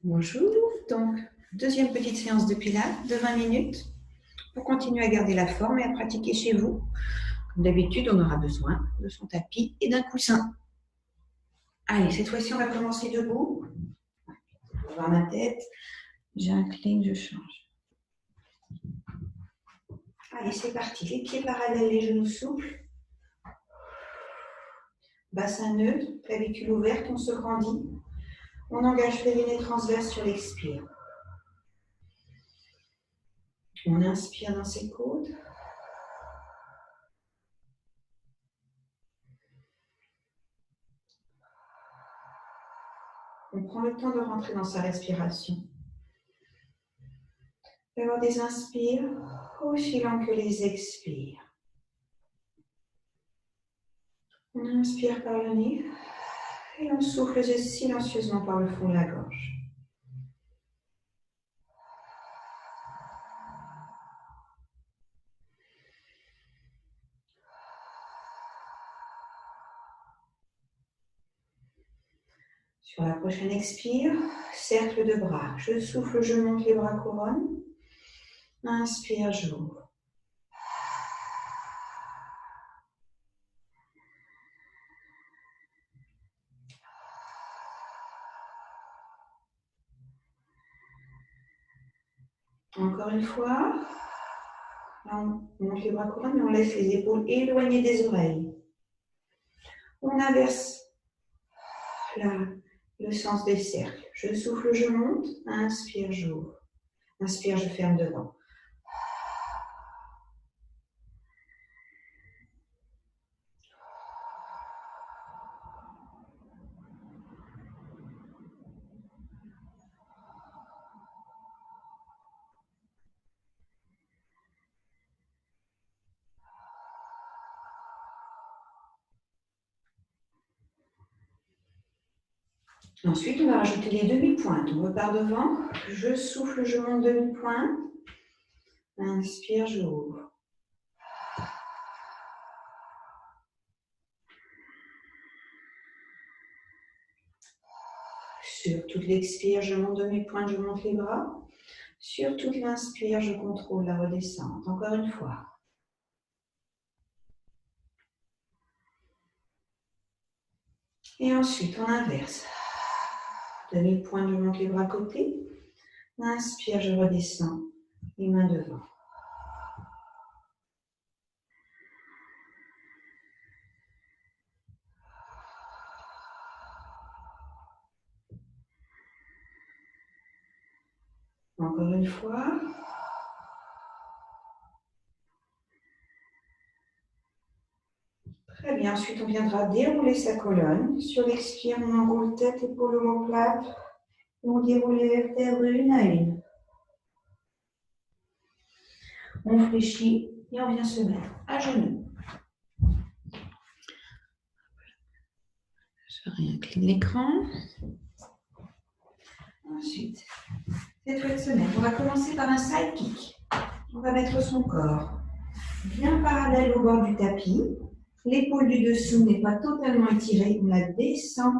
Bonjour, donc deuxième petite séance de pilates de 20 minutes pour continuer à garder la forme et à pratiquer chez vous. Comme d'habitude, on aura besoin de son tapis et d'un coussin. Allez, cette fois-ci, on va commencer debout. On va voir ma tête. J'incline, je change. Allez, c'est parti. Les pieds parallèles, les genoux souples. Bassin neutre, clavicule ouverte, on se grandit. On engage périnée transverse sur l'expire. On inspire dans ses côtes. On prend le temps de rentrer dans sa respiration. D'avoir des inspires aussi lents que les expires. On inspire par le nez et on souffle silencieusement par le fond de la gorge. Sur la prochaine expire, cercle de bras. Je souffle, je monte les bras couronne. Inspire, j'ouvre. Encore une fois. Là, on monte les bras couronne, mais on laisse les épaules éloignées des oreilles. On inverse le sens des cercles. Je souffle, je monte. Inspire, j'ouvre. Inspire, je ferme devant. Ensuite, on va rajouter les demi-pointes. On repart devant. Je souffle, je monte demi-pointe. Inspire, j'ouvre. Sur toute l'expire, je monte demi-pointe, je monte les bras. Sur toute l'inspire, je contrôle la redescente. Encore une fois. Et ensuite, on inverse. Demi-pointe, je monte les bras à côté. Inspire, je redescends. Les mains devant. Encore une fois. Très bien. Ensuite, on viendra dérouler sa colonne. Sur l'expire, on enroule tête, épaules omoplates. Et on déroule les vertèbres une à une. On fléchit et on vient se mettre à genoux. Je réincline l'écran. Ensuite, cette fois de se mettre, on va commencer par un side kick. On va mettre son corps bien parallèle au bord du tapis. L'épaule du dessous n'est pas totalement étirée, on la descend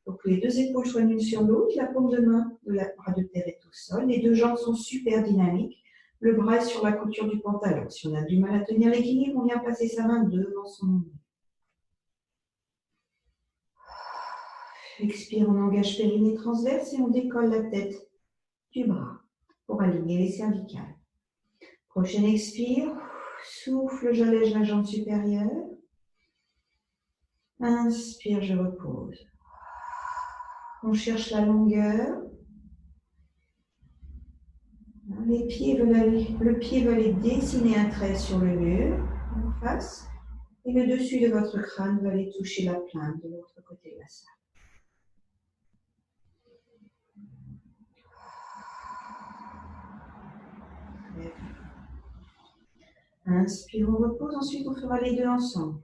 pour que les deux épaules soient l'une sur l'autre. La paume de main de la bras de terre est au sol. Les deux jambes sont super dynamiques. Le bras est sur la couture du pantalon. Si on a du mal à tenir l'équilibre, on vient passer sa main devant son nombril. Expire, on engage périnée transverse et on décolle la tête du bras pour aligner les cervicales. Prochaine expire, souffle, j'allège la jambe supérieure. Inspire, je repose. On cherche la longueur. Le pied veut aller dessiner un trait sur le mur en face et le dessus de votre crâne va aller toucher la plainte de l'autre côté de la salle. Inspire, on repose. Ensuite, on fera les deux ensemble.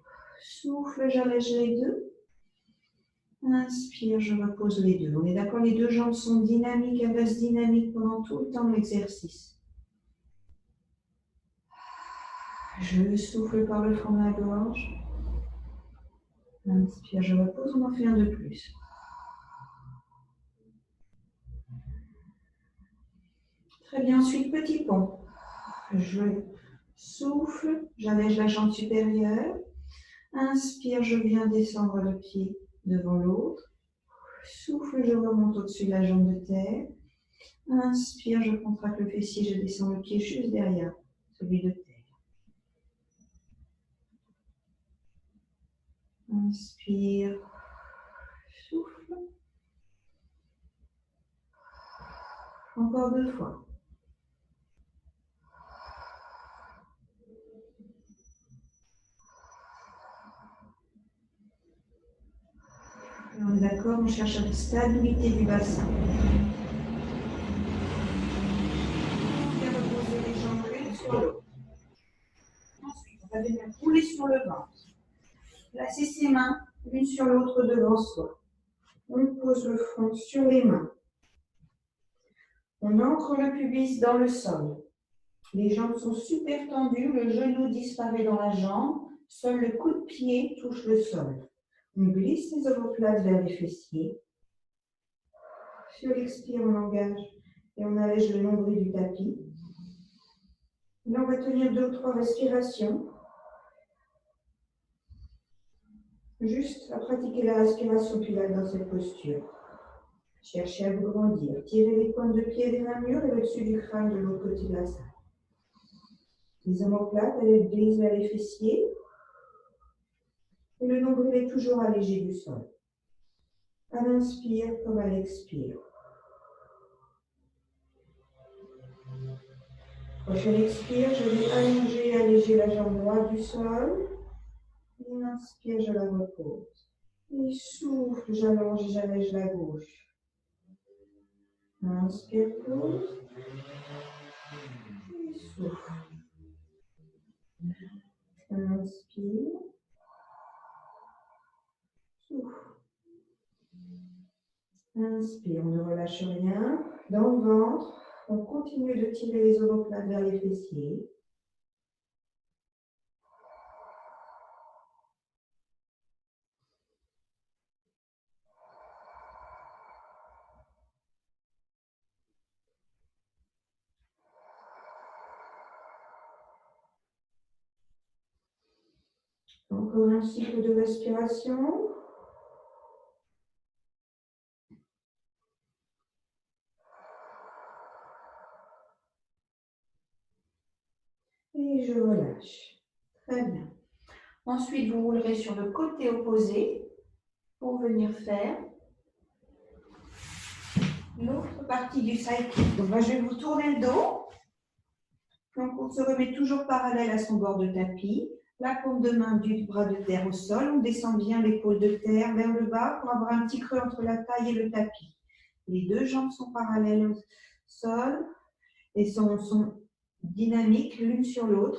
Souffle, j'allège les deux. Inspire, je repose les deux. On est d'accord, les deux jambes sont dynamiques, elles restent dynamiques pendant tout le temps de l'exercice. Je souffle par le fond de la gorge. Inspire, je repose, on en fait un de plus. Très bien, ensuite petit pont. Je souffle, j'allège la jambe supérieure. Inspire, je viens descendre le pied devant l'autre. Souffle, je remonte au-dessus de la jambe de terre. Inspire, je contracte le fessier, je descends le pied juste derrière celui de terre. Inspire, souffle. Encore 2 fois. On est d'accord, on cherche la stabilité du bassin. On va reposer les jambes l'une sur l'autre. Ensuite, on va venir rouler sur le ventre. Placer ses mains l'une sur l'autre devant soi. On pose le front sur les mains. On ancre le pubis dans le sol. Les jambes sont super tendues, le genou disparaît dans la jambe, seul le coup de pied touche le sol. On glisse les omoplates vers les fessiers. Sur l'expire, on engage et on allège le nombril du tapis. Là, on va tenir 2 ou 3 respirations. Juste à pratiquer la respiration pilate dans cette posture. Cherchez à vous grandir. Tirez les pointes de pied vers un mur et le dessus du crâne de l'autre côté de la salle. Les omoplates, elles glissent vers les fessiers. Et le nombril est toujours allégé du sol. À l'inspire comme à l'expire. Prochaine expire, je vais allonger et alléger la jambe droite du sol. Et inspire, je la repose. Et souffle, j'allonge et j'allège la gauche. Inspire, pause. Et souffle. Inspire. Souffle. Inspire, on ne relâche rien. Dans le ventre, on continue de tirer les omoplates vers les fessiers. Encore un cycle de respiration. Et je relâche. Très bien. Ensuite, vous roulerez sur le côté opposé pour venir faire l'autre partie du side kick. Donc, je vais vous tourner le dos. Donc, on se remet toujours parallèle à son bord de tapis. La paume de main du bras de terre au sol. On descend bien l'épaule de terre vers le bas pour avoir un petit creux entre la taille et le tapis. Les 2 jambes sont parallèles au sol et sont dynamiques l'une sur l'autre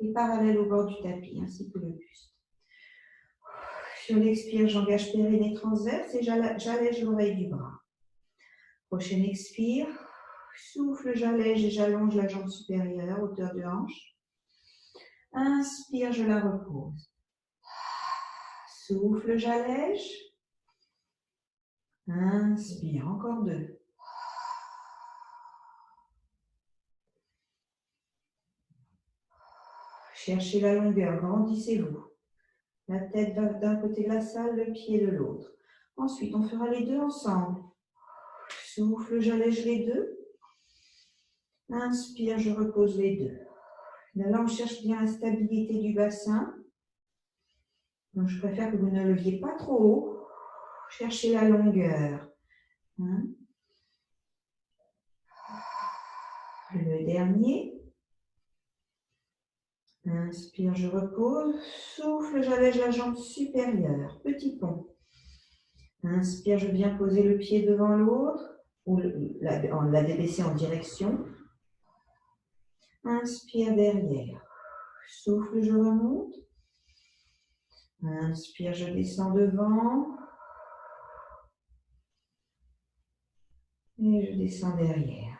et parallèles au bord du tapis, ainsi que le buste. Sur l'expire, j'engage périnée transverse et j'allège l'oreille du bras. Prochaine expire, souffle, j'allège et j'allonge la jambe supérieure, hauteur de hanche. Inspire, je la repose. Souffle, j'allège. Inspire, encore 2. Cherchez la longueur, grandissez-vous. La tête va d'un côté de la salle, le pied de l'autre. Ensuite, on fera les 2 ensemble. Souffle, j'allège les 2. Inspire, je repose les 2. Là, on cherche bien la stabilité du bassin. Donc, je préfère que vous ne leviez pas trop haut. Cherchez la longueur. Le dernier. Inspire, je repose. Souffle, j'allège la jambe supérieure. Petit pont. Inspire, je viens poser le pied devant l'autre. Ou la débaisser en direction. Inspire derrière. Souffle, je remonte. Inspire, je descends devant. Et je descends derrière.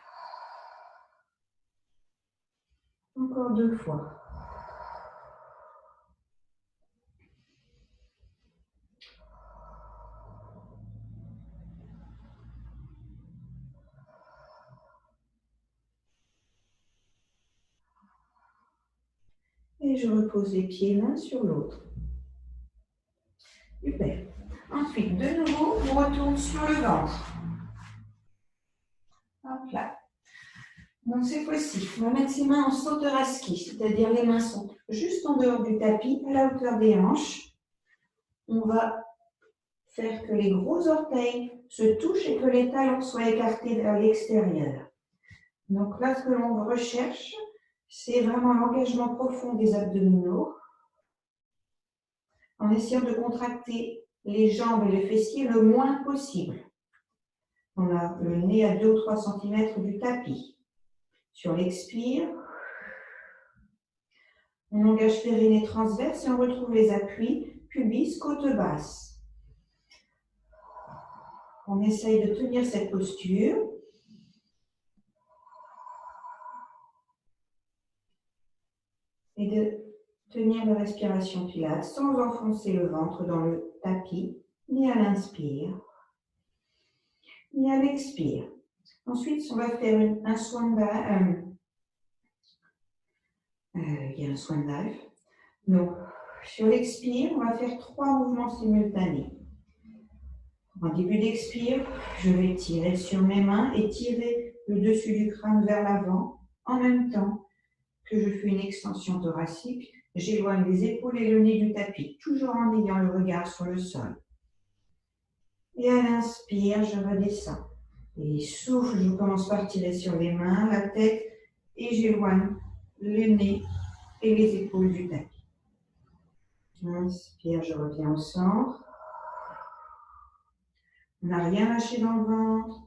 Encore 2 fois. Et je repose les pieds l'un sur l'autre. Super. Ensuite, de nouveau, on retourne sur le ventre. Hop là. Donc cette fois-ci, on va mettre ses mains en sauteraski, c'est-à-dire les mains sont juste en dehors du tapis, à la hauteur des hanches. On va faire que les gros orteils se touchent et que les talons soient écartés vers l'extérieur. Donc là, ce que l'on recherche, c'est vraiment l'engagement profond des abdominaux, en essayant de contracter les jambes et les fessiers le moins possible. On a le nez à 2 ou 3 cm du tapis. Sur l'expire, on engage périnée transverse et on retrouve les appuis, pubis, côte basse. On essaye de tenir cette posture. Et de tenir la respiration pilates sans enfoncer le ventre dans le tapis, ni à l'inspire, ni à l'expire. Ensuite, on va faire un swan dive. Il y a un swan dive. Donc, sur l'expire, on va faire 3 mouvements simultanés. En début d'expire, je vais tirer sur mes mains et tirer le dessus du crâne vers l'avant. En même temps que je fais une extension thoracique, j'éloigne les épaules et le nez du tapis, toujours en ayant le regard sur le sol. Et à l'inspire, je redescends. Et souffle, je commence par tirer sur les mains, la tête, et j'éloigne le nez et les épaules du tapis. Inspire, je reviens au centre. On n'a rien lâché dans le ventre.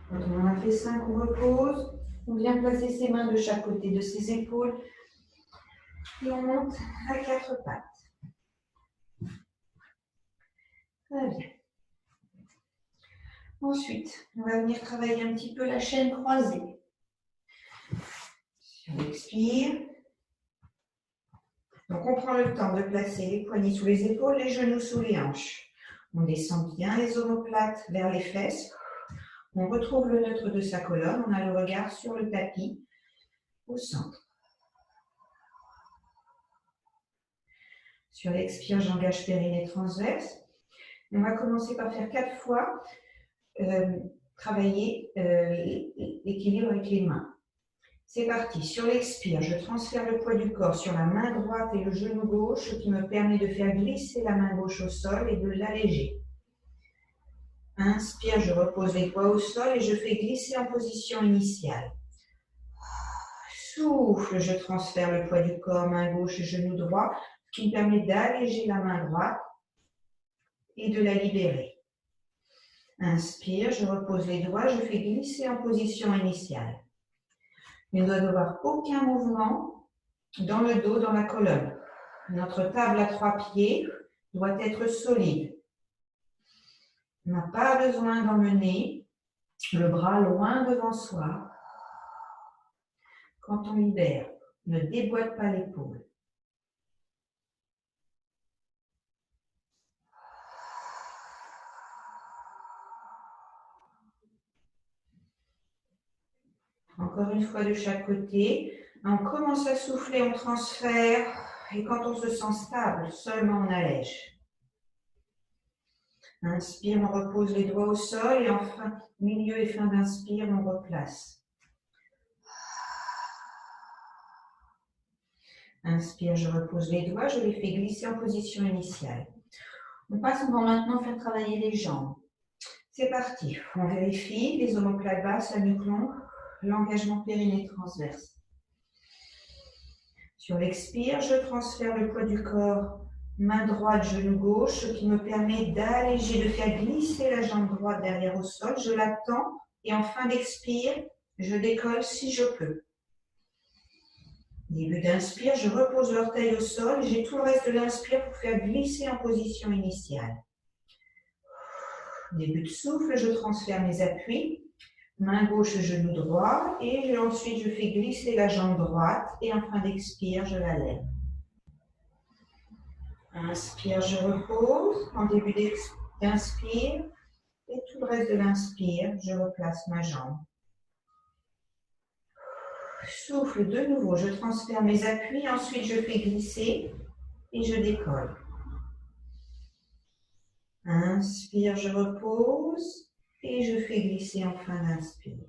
Quand on en a fait 5, on repose. On vient placer ses mains de chaque côté de ses épaules. Et on monte à 4 pattes. Très bien. Ensuite, on va venir travailler un petit peu la chaîne croisée. Sur l'expire. Donc on prend le temps de placer les poignets sous les épaules, les genoux sous les hanches. On descend bien les omoplates vers les fesses. On retrouve le neutre de sa colonne. On a le regard sur le tapis au centre. Sur l'expire, j'engage périnée transverse. On va commencer par faire 4 fois travailler l'équilibre avec les mains. C'est parti. Sur l'expire, je transfère le poids du corps sur la main droite et le genou gauche, ce qui me permet de faire glisser la main gauche au sol et de l'alléger. Inspire, je repose les doigts au sol et je fais glisser en position initiale. Souffle, je transfère le poids du corps, main gauche et genou droit, ce qui me permet d'alléger la main droite et de la libérer. Inspire, je repose les doigts, je fais glisser en position initiale. Il ne doit y avoir aucun mouvement dans le dos, dans la colonne. Notre table à 3 pieds doit être solide. On n'a pas besoin d'emmener le bras loin devant soi. Quand on libère, ne déboîte pas l'épaule. Encore une fois de chaque côté. On commence à souffler, on transfère. Et quand on se sent stable, seulement on allège. Inspire, on repose les doigts au sol. Et enfin, milieu et fin d'inspire, on replace. Inspire, je repose les doigts. Je les fais glisser en position initiale. On va maintenant faire travailler les jambes. C'est parti. On vérifie les omoplates basses, la nuque longue. L'engagement périnée transverse. Sur l'expire, je transfère le poids du corps, main droite, genou gauche, ce qui me permet d'alléger, de faire glisser la jambe droite derrière au sol. Je l'attends et en fin d'expire, je décolle si je peux. Début d'inspire, je repose l'orteil au sol. J'ai tout le reste de l'inspire pour faire glisser en position initiale. Début de souffle, je transfère mes appuis. Main gauche, genou droit. Et ensuite, je fais glisser la jambe droite. Et en fin d'expire, je la lève. Inspire, je repose. En début d'inspire. Et tout le reste de l'inspire, je replace ma jambe. Souffle de nouveau, je transfère mes appuis. Ensuite, je fais glisser et je décolle. Inspire, je repose et je fais glisser en fin d'inspire.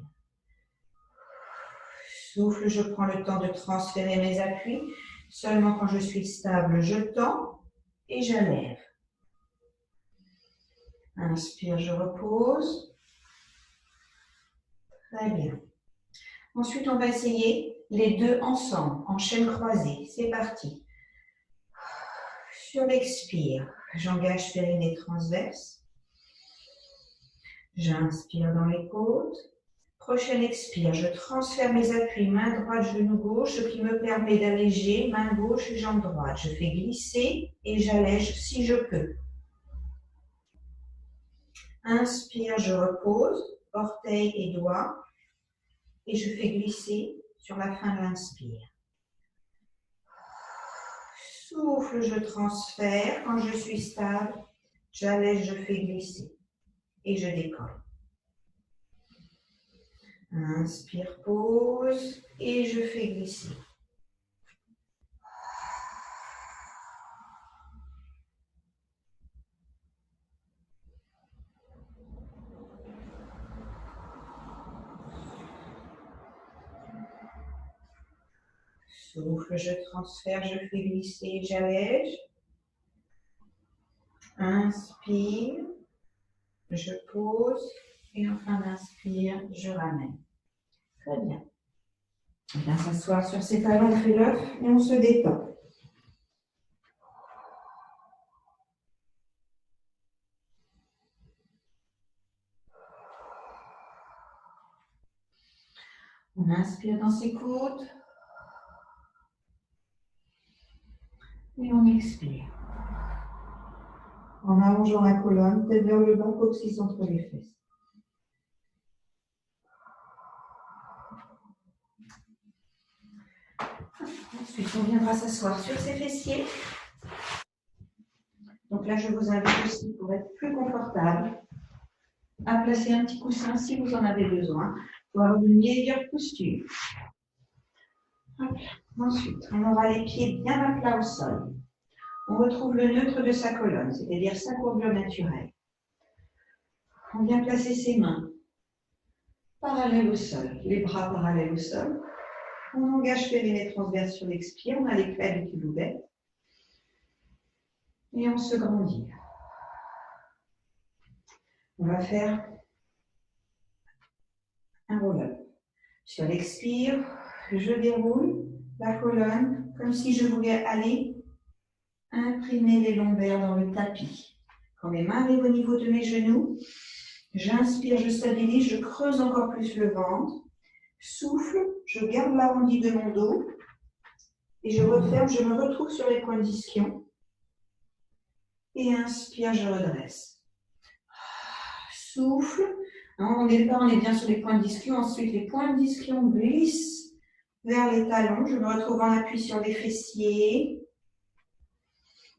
Souffle, je prends le temps de transférer mes appuis. Seulement quand je suis stable, je tends et je lève. Inspire, je repose. Très bien. Ensuite, on va essayer les deux ensemble, en chaîne croisée. C'est parti. Sur l'expire, j'engage périnée transverse. J'inspire dans les côtes. Prochaine expire, je transfère mes appuis, main droite, genou gauche, ce qui me permet d'alléger, main gauche et jambe droite. Je fais glisser et j'allège si je peux. Inspire, je repose, orteils et doigts, et je fais glisser sur la fin de l'inspire. Souffle, je transfère. Quand je suis stable, j'allège, je fais glisser et je décolle. Inspire, pause et je fais glisser. Souffle, je transfère, je fais glisser, j'allège. Inspire, je pose et en fin d'inspire, je ramène. Très bien. On vient s'asseoir sur ses talons, on fait l'œuf et on se détend. On inspire dans ses côtes et on expire. En allongeant la colonne, tête vers le bas, coccyx entre les fesses. Ensuite, on viendra s'asseoir sur ses fessiers. Donc là, je vous invite aussi, pour être plus confortable, à placer un petit coussin si vous en avez besoin, pour avoir une meilleure posture. Ensuite, on aura les pieds bien à plat au sol. On retrouve le neutre de sa colonne, c'est-à-dire sa courbure naturelle. On vient placer ses mains parallèles au sol, les bras parallèles au sol. On engage périnée transverse sur l'expire, on a les clavicules ouvertes. Et on se grandit. On va faire un roll-up. Sur l'expire, je déroule la colonne comme si je voulais aller imprimer les lombaires dans le tapis. Quand mes mains arrivent au niveau de mes genoux, j'inspire, je stabilise, je creuse encore plus le ventre. Souffle, je garde l'arrondi de mon dos et je referme, je me retrouve sur les points d'ischion. Et inspire, je redresse. Souffle. Au départ, on est bien sur les points d'ischion. Ensuite, les points d'ischion glissent vers les talons. Je me retrouve en appui sur les fessiers.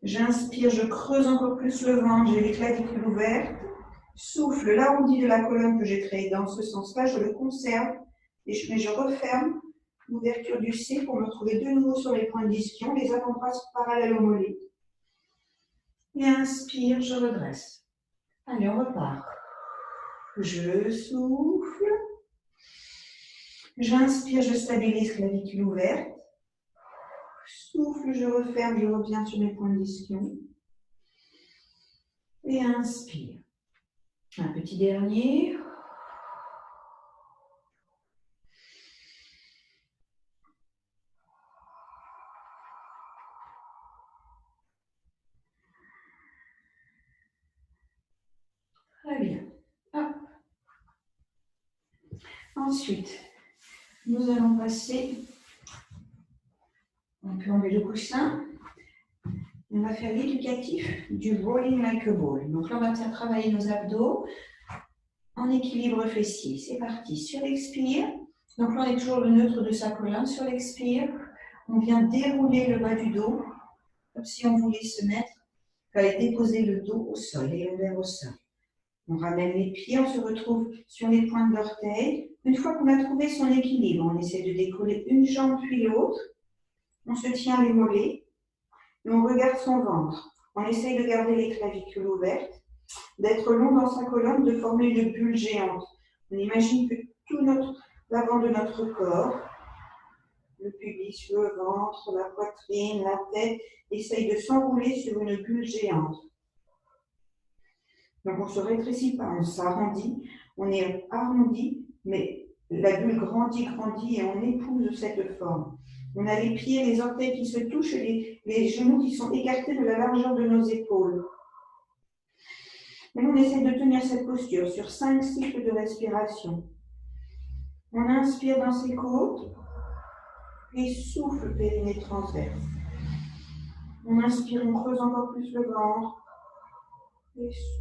J'inspire, je creuse encore plus le ventre. J'ai les clavicules ouvertes. Souffle, l'arrondi de la colonne que j'ai créé dans ce sens-là, je le conserve. Mais je referme l'ouverture du C pour me retrouver de nouveau sur les points d'ischion. Les avant-bras parallèles au mollet. Et inspire, je redresse. Allez, on repart. Je souffle. J'inspire, je stabilise, clavicule ouverte. Souffle, je referme, je reviens sur mes points d'ischion. Et inspire. Un petit dernier. Très bien. Hop. Ensuite, nous allons passer, on peut enlever le coussin, on va faire l'éducatif du rolling like a ball. Donc là, on va faire travailler nos abdos. en équilibre fessier. C'est parti. Sur l'expire, donc là on est toujours le neutre de sa colonne. Sur l'expire, on vient dérouler le bas du dos, comme si on voulait se mettre, fallait déposer le dos au sol, les lombaires au sol. On ramène les pieds, on se retrouve sur les pointes d'orteil. Une fois qu'on a trouvé son équilibre, on essaie de décoller une jambe puis l'autre. On se tient les mollets et on regarde son ventre. On essaye de garder les clavicules ouvertes, d'être long dans sa colonne, de former une bulle géante. On imagine que tout l'avant de notre corps, le pubis, le ventre, la poitrine, la tête, essaye de s'enrouler sur une bulle géante. Donc on ne se rétrécit pas, on s'arrondit, on est arrondi, mais la bulle grandit et on épouse cette forme. On a les pieds, les orteils qui se touchent et les genoux qui sont écartés de la largeur de nos épaules. Et on essaie de tenir cette posture sur 5 cycles de respiration. On inspire dans ses côtes et souffle périnée transverse. On inspire, on creuse encore plus le ventre et souffle.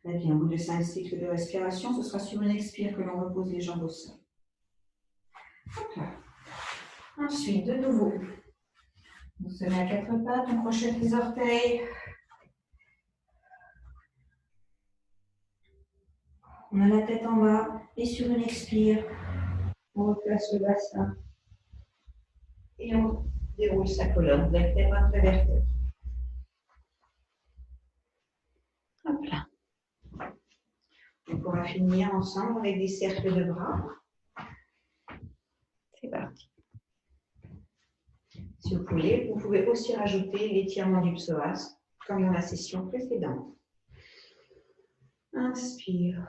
Très bien, au bout de 5 cycles de respiration, ce sera sur une expire que l'on repose les jambes au sol. Hop là. Ensuite, de nouveau, on se met à 4 pattes, on crochette les orteils. On a la tête en bas et sur une expire, on replace le bassin et on déroule sa colonne, vertèbre après vertèbre. Hop là. On pourra finir ensemble avec des cercles de bras. C'est parti. Si vous pouvez aussi rajouter l'étirement du psoas, comme dans la session précédente. Inspire.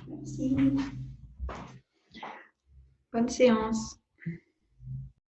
Merci. Bonne séance.